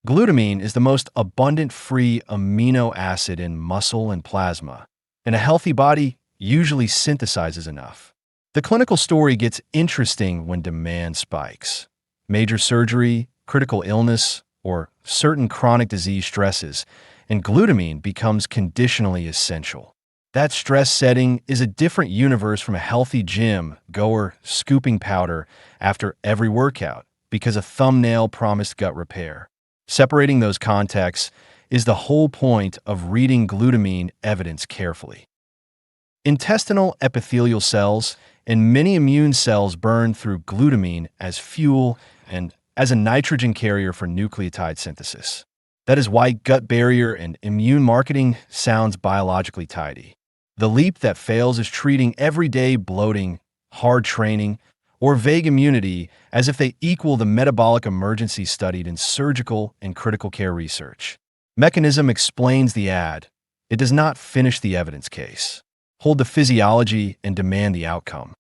Glutamine is the most abundant free amino acid in muscle and plasma, and a healthy body usually synthesizes enough. The clinical story gets interesting when demand spikes. Major surgery, critical illness, or certain chronic disease stresses, and glutamine becomes conditionally essential. That stress setting is a different universe from a healthy gym goer scooping powder after every workout because a thumbnail promised gut repair. Separating those contexts is the whole point of reading glutamine evidence carefully. Intestinal epithelial cells and many immune cells burn through glutamine as fuel and as a nitrogen carrier for nucleotide synthesis. That is why gut barrier and immune marketing sounds biologically tidy. The leap that fails is treating everyday bloating, hard training, or vague immunity as if they equal the metabolic emergency studied in surgical and critical care research. Mechanism explains the ad. It does not finish the evidence case. Hold the physiology and demand the outcome.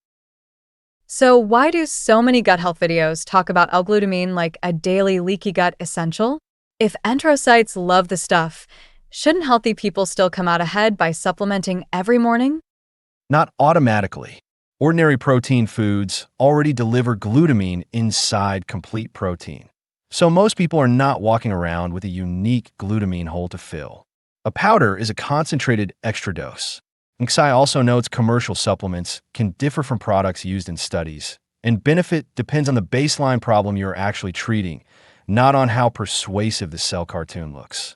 So why do so many gut health videos talk about L-glutamine like a daily leaky gut essential? If enterocytes love the stuff, shouldn't healthy people still come out ahead by supplementing every morning? Not automatically. Ordinary protein foods already deliver glutamine inside complete protein. So most people are not walking around with a unique glutamine hole to fill. A powder is a concentrated extra dose. Xi also notes commercial supplements can differ from products used in studies, and benefit depends on the baseline problem you're actually treating, not on how persuasive the cell cartoon looks.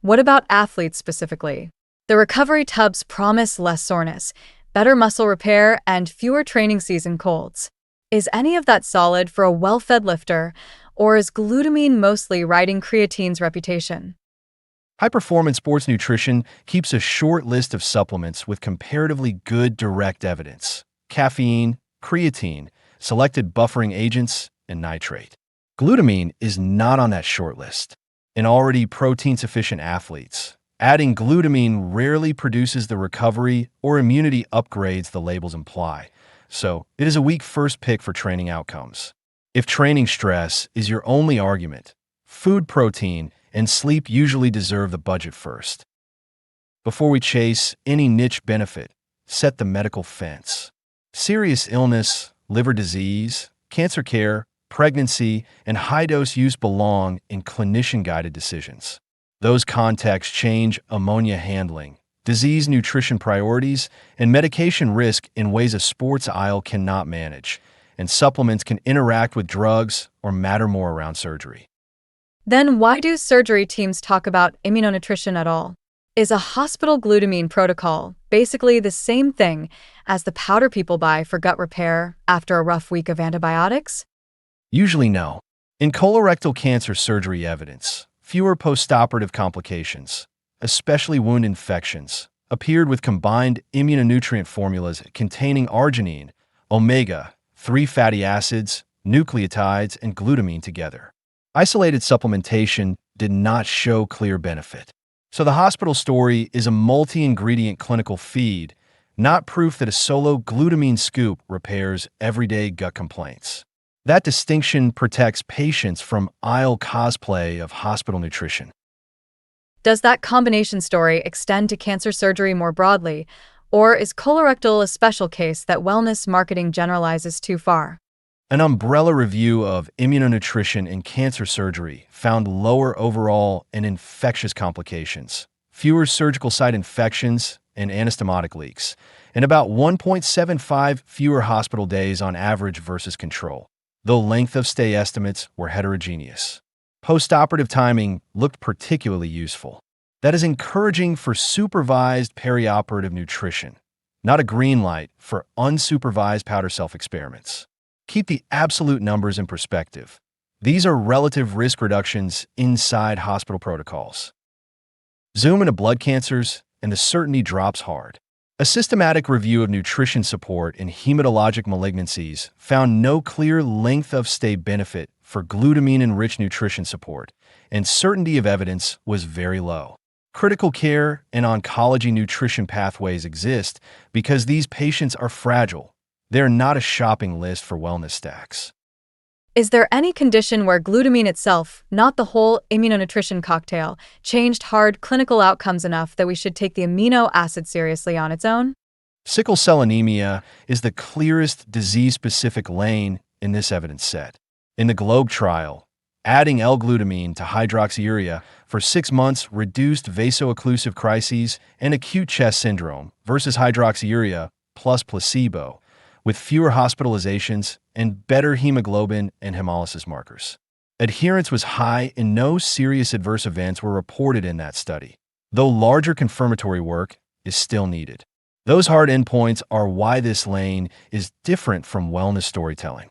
What about athletes specifically? The recovery tubs promise less soreness, better muscle repair, and fewer training season colds. Is any of that solid for a well-fed lifter, or is glutamine mostly riding creatine's reputation? High-performance sports nutrition keeps a short list of supplements with comparatively good direct evidence: caffeine, creatine, selected buffering agents, and nitrate. Glutamine is not on that short list. In already protein-sufficient athletes, adding glutamine rarely produces the recovery or immunity upgrades the labels imply, so it is a weak first pick for training outcomes. If training stress is your only argument, food protein and sleep usually deserve the budget first. Before we chase any niche benefit, set the medical fence. Serious illness, liver disease, cancer care, pregnancy, and high-dose use belong in clinician-guided decisions. Those contexts change ammonia handling, disease nutrition priorities, and medication risk in ways a sports aisle cannot manage, and supplements can interact with drugs or matter more around surgery. Then why do surgery teams talk about immunonutrition at all? Is a hospital glutamine protocol basically the same thing as the powder people buy for gut repair after a rough week of antibiotics? Usually no. In colorectal cancer surgery evidence, fewer postoperative complications, especially wound infections, appeared with combined immunonutrient formulas containing arginine, omega-3 fatty acids, nucleotides, and glutamine together. Isolated supplementation did not show clear benefit. So the hospital story is a multi-ingredient clinical feed, not proof that a solo glutamine scoop repairs everyday gut complaints. That distinction protects patients from aisle cosplay of hospital nutrition. Does that combination story extend to cancer surgery more broadly, or is colorectal a special case that wellness marketing generalizes too far? An umbrella review of immunonutrition in cancer surgery found lower overall and infectious complications, fewer surgical site infections and anastomotic leaks, and about 1.75 fewer hospital days on average versus control, though length of stay estimates were heterogeneous. Postoperative timing looked particularly useful. That is encouraging for supervised perioperative nutrition, not a green light for unsupervised powder self-experiments. Keep the absolute numbers in perspective. These are relative risk reductions inside hospital protocols. Zoom into blood cancers, and the certainty drops hard. A systematic review of nutrition support in hematologic malignancies found no clear length of stay benefit for glutamine-enriched nutrition support, and certainty of evidence was very low. Critical care and oncology nutrition pathways exist because these patients are fragile. They're not a shopping list for wellness stacks. Is there any condition where glutamine itself, not the whole immunonutrition cocktail, changed hard clinical outcomes enough that we should take the amino acid seriously on its own? Sickle cell anemia is the clearest disease-specific lane in this evidence set. In the GLOBE trial, adding L-glutamine to hydroxyurea for 6 months reduced vaso-occlusive crises and acute chest syndrome versus hydroxyurea plus placebo, with fewer hospitalizations and better hemoglobin and hemolysis markers. Adherence was high and no serious adverse events were reported in that study, though larger confirmatory work is still needed. Those hard endpoints are why this lane is different from wellness storytelling.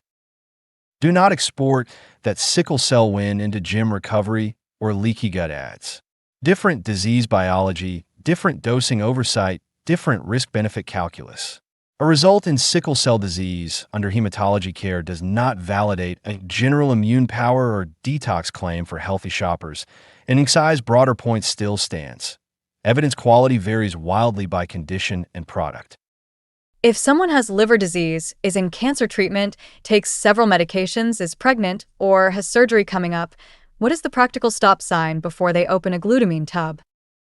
Do not export that sickle cell win into gym recovery or leaky gut ads. Different disease biology, different dosing oversight, different risk-benefit calculus. A result in sickle cell disease under hematology care does not validate a general immune power or detox claim for healthy shoppers, and Xai's broader point still stands. Evidence quality varies wildly by condition and product. If someone has liver disease, is in cancer treatment, takes several medications, is pregnant, or has surgery coming up, what is the practical stop sign before they open a glutamine tub?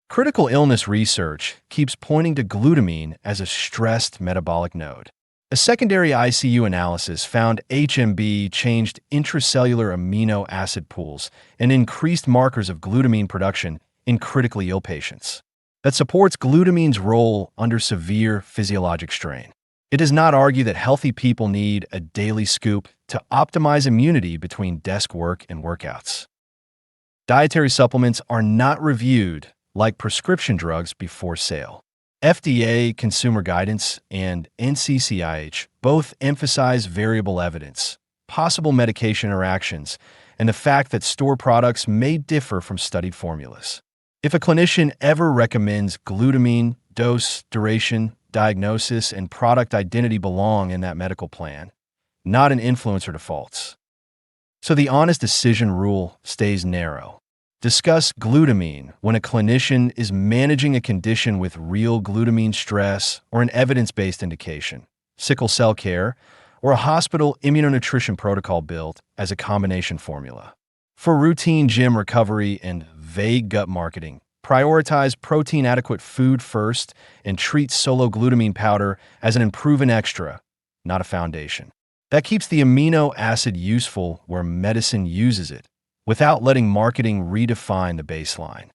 Critical illness research keeps pointing to glutamine as a stressed metabolic node. A secondary ICU analysis found HMB changed intracellular amino acid pools and increased markers of glutamine production in critically ill patients. That supports glutamine's role under severe physiologic strain. It does not argue that healthy people need a daily scoop to optimize immunity between desk work and workouts. Dietary supplements are not reviewed like prescription drugs before sale. FDA consumer guidance and NCCIH both emphasize variable evidence, possible medication interactions, and the fact that store products may differ from studied formulas. If a clinician ever recommends glutamine, dose, duration, diagnosis, and product identity belong in that medical plan, not an influencer defaults. So the honest decision rule stays narrow. Discuss glutamine when a clinician is managing a condition with real glutamine stress or an evidence-based indication, sickle cell care, or a hospital immunonutrition protocol built as a combination formula. For routine gym recovery and vague gut marketing, prioritize protein-adequate food first and treat solo glutamine powder as an improving extra, not a foundation. That keeps the amino acid useful where medicine uses it, without letting marketing redefine the baseline.